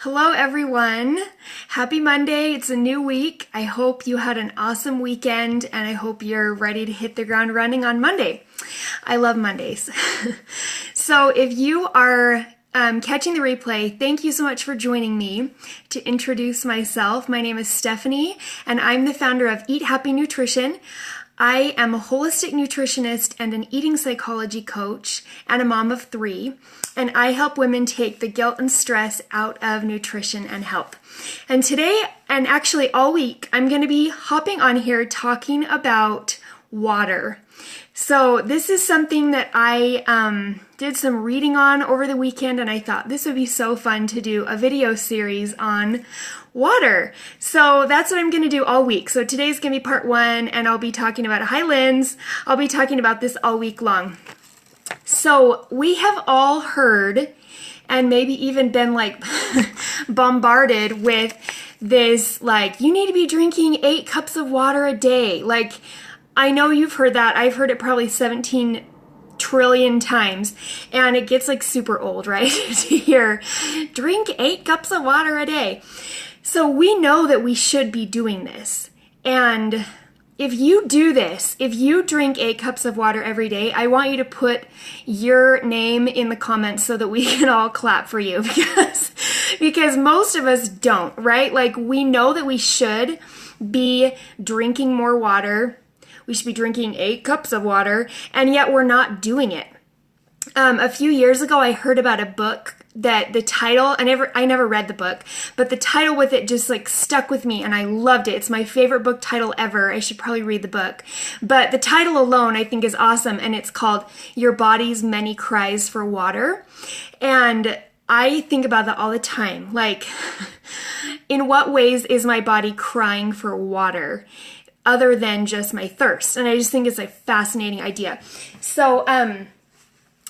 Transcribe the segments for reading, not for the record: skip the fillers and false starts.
Hello, everyone. Happy Monday. It's a new week. I hope you had an awesome weekend and I hope you're ready to hit the ground running on Monday. I love Mondays. So if you are catching the replay, thank you so much for joining me. To introduce myself, my name is Stephanie and I'm the founder of Eat Happy Nutrition. I am a holistic nutritionist and an eating psychology coach and a mom of 3, and I help women take the guilt and stress out of nutrition and health. And today, and actually all week, I'm going to be hopping on here talking about water. So this is something that I did some reading on over the weekend, and I thought this would be so fun to do a video series on water. So that's what I'm going to do all week. So today's going to be part 1, and I'll be talking about I'll be talking about this all week long. So we have all heard and maybe even been like bombarded with this, like, you need to be drinking 8 cups of water a day. Like, I know you've heard that. I've heard it probably 17 trillion times, and it gets like super old, right? To hear, drink 8 cups of water a day. So we know that we should be doing this. And if you do this, if you drink 8 cups of water every day, I want you to put your name in the comments so that we can all clap for you, because most of us don't, right? Like, we know that we should be drinking more water. We should be drinking 8 cups of water, and yet we're not doing it. A few years ago, I heard about a book that the title, I never read the book, but the title with it just like stuck with me and I loved it. It's my favorite book title ever. I should probably read the book. But the title alone I think is awesome, and it's called Your Body's Many Cries for Water. And I think about that all the time. Like, in what ways is my body crying for water other than just my thirst? And I just think it's a fascinating idea. So,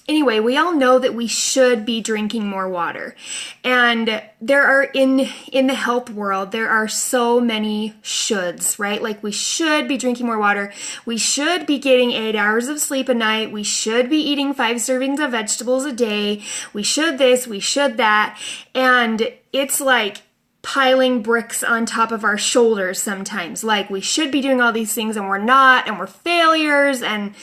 anyway, we all know that we should be drinking more water. And there are, in the health world, there are so many shoulds, right? Like, we should be drinking more water. We should be getting 8 hours of sleep a night. We should be eating 5 servings of vegetables a day. We should this, we should that. And it's like piling bricks on top of our shoulders sometimes. Like, we should be doing all these things and we're not, and we're failures, and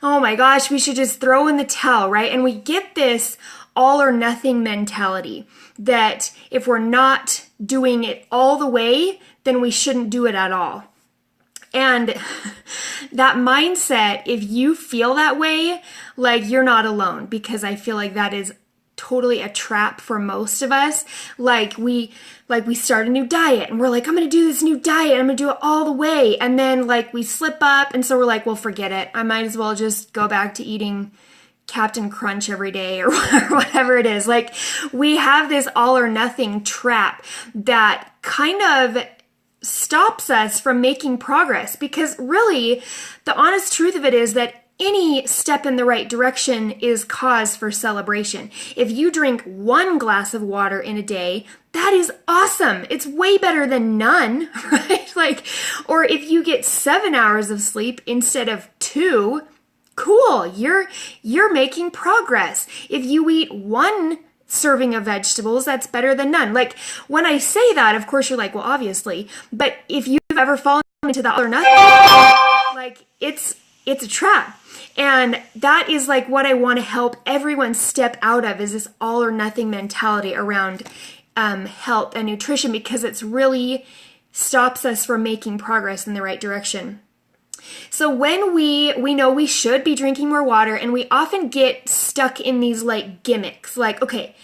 oh my gosh, we should just throw in the towel, right? And we get this all or nothing mentality that if we're not doing it all the way, then we shouldn't do it at all. And that mindset, if you feel that way, like, you're not alone, because I feel like that is totally a trap for most of us. Like we start a new diet and we're like, I'm going to do this new diet. I'm going to do it all the way. And then like we slip up. And so we're like, well, forget it. I might as well just go back to eating Captain Crunch every day or whatever it is. Like, we have this all or nothing trap that kind of stops us from making progress, because really the honest truth of it is that any step in the right direction is cause for celebration. If you drink 1 glass of water in a day, that is awesome. It's way better than none, right? Like, or if you get 7 hours of sleep instead of 2, cool. You're making progress. If you eat 1 serving of vegetables, that's better than none. Like, when I say that, of course you're like, well, obviously, but if you've ever fallen into the all or nothing, like, it's a trap. And that is like what I want to help everyone step out of, is this all or nothing mentality around health and nutrition, because it's really stops us from making progress in the right direction. So when we know we should be drinking more water, and we often get stuck in these like gimmicks, like, okay,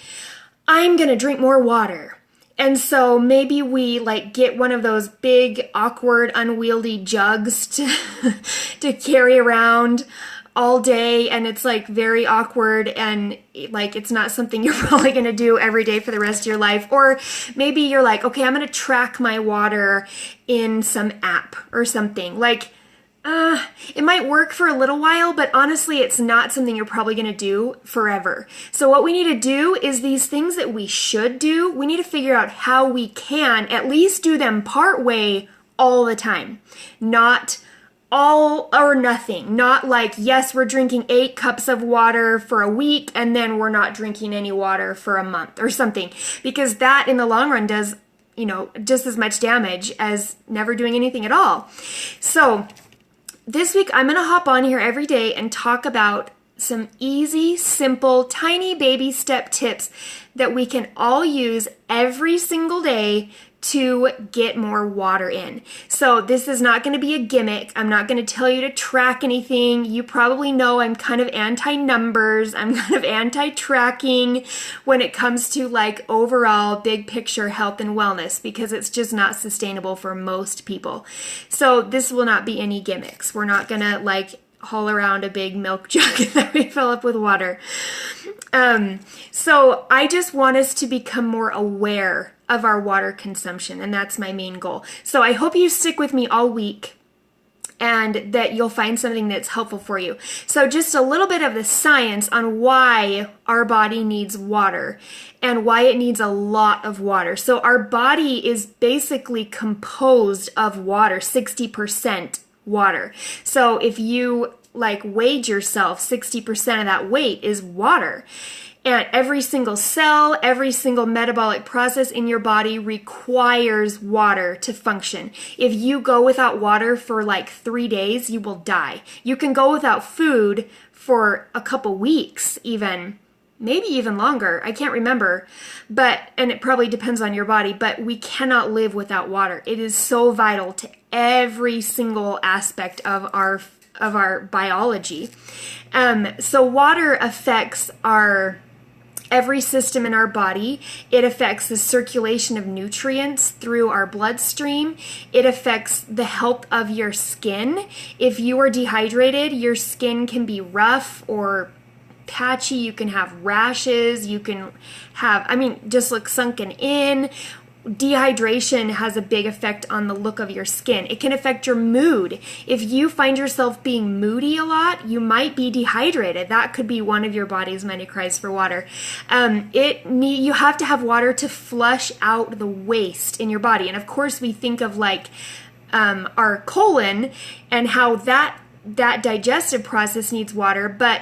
I'm going to drink more water. And so maybe we like get one of those big, awkward, unwieldy jugs to carry around all day, and it's like very awkward, and like it's not something you're probably going to do every day for the rest of your life. Or maybe you're like, okay, I'm going to track my water in some app or something. Like, it might work for a little while, but honestly, it's not something you're probably going to do forever. So what we need to do is these things that we should do, we need to figure out how we can at least do them part way all the time, not all or nothing. Not like, yes, we're drinking 8 cups of water for a week and then we're not drinking any water for a month or something, because that in the long run does, just as much damage as never doing anything at all. So this week I'm going to hop on here every day and talk about some easy, simple, tiny baby step tips that we can all use every single day to get more water in. So this is not going to be a gimmick. I'm not going to tell you to track anything. You probably know I'm kind of anti-numbers. I'm kind of anti-tracking when it comes to like overall big picture health and wellness, because it's just not sustainable for most people. So this will not be any gimmicks. We're not going to like haul around a big milk jug that we fill up with water. So I just want us to become more aware of our water consumption, and that's my main goal. So I hope you stick with me all week and that you'll find something that's helpful for you. So just a little bit of the science on why our body needs water and why it needs a lot of water. So our body is basically composed of water, 60% water. So if you like weighed yourself, 60% of that weight is water. And every single cell, every single metabolic process in your body requires water to function. If you go without water for like 3 days, you will die. You can go without food for a couple weeks even, maybe even longer. I can't remember, and it probably depends on your body, but we cannot live without water. It is so vital to every single aspect of our biology. So water affects every system in our body. It affects the circulation of nutrients through our bloodstream. It affects the health of your skin. If you are dehydrated, your skin can be rough or patchy. You can have rashes. You can just look sunken in. Dehydration has a big effect on the look of your skin. It can affect your mood. If you find yourself being moody a lot, you might be dehydrated. That could be one of your body's many cries for water. You have to have water to flush out the waste in your body. And of course, we think of like our colon and how that digestive process needs water. But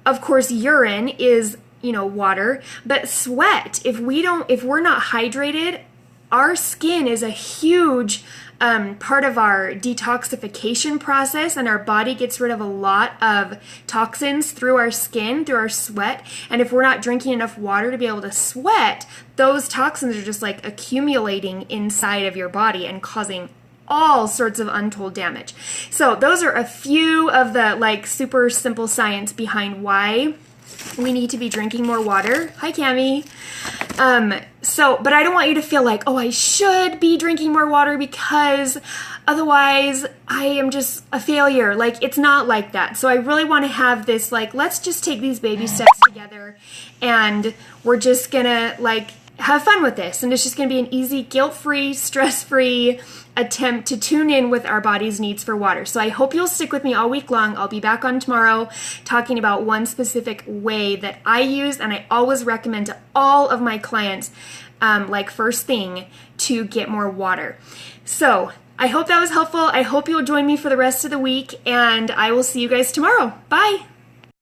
of course, urine is water. But sweat, if we're not hydrated, our skin is a huge part of our detoxification process, and our body gets rid of a lot of toxins through our skin, through our sweat. And if we're not drinking enough water to be able to sweat, those toxins are just like accumulating inside of your body and causing all sorts of untold damage. So those are a few of the like super simple science behind why we need to be drinking more water. Hi, Cami. But I don't want you to feel like, oh, I should be drinking more water because otherwise I am just a failure. Like, it's not like that. So I really want to have this, like, let's just take these baby steps together and we're just gonna like have fun with this. And it's just gonna be an easy, guilt-free, stress-free attempt to tune in with our body's needs for water. So I hope you'll stick with me all week long. I'll be back on tomorrow talking about one specific way that I use and I always recommend to all of my clients, like first thing, to get more water. So I hope that was helpful. I hope you'll join me for the rest of the week, and I will see you guys tomorrow. Bye.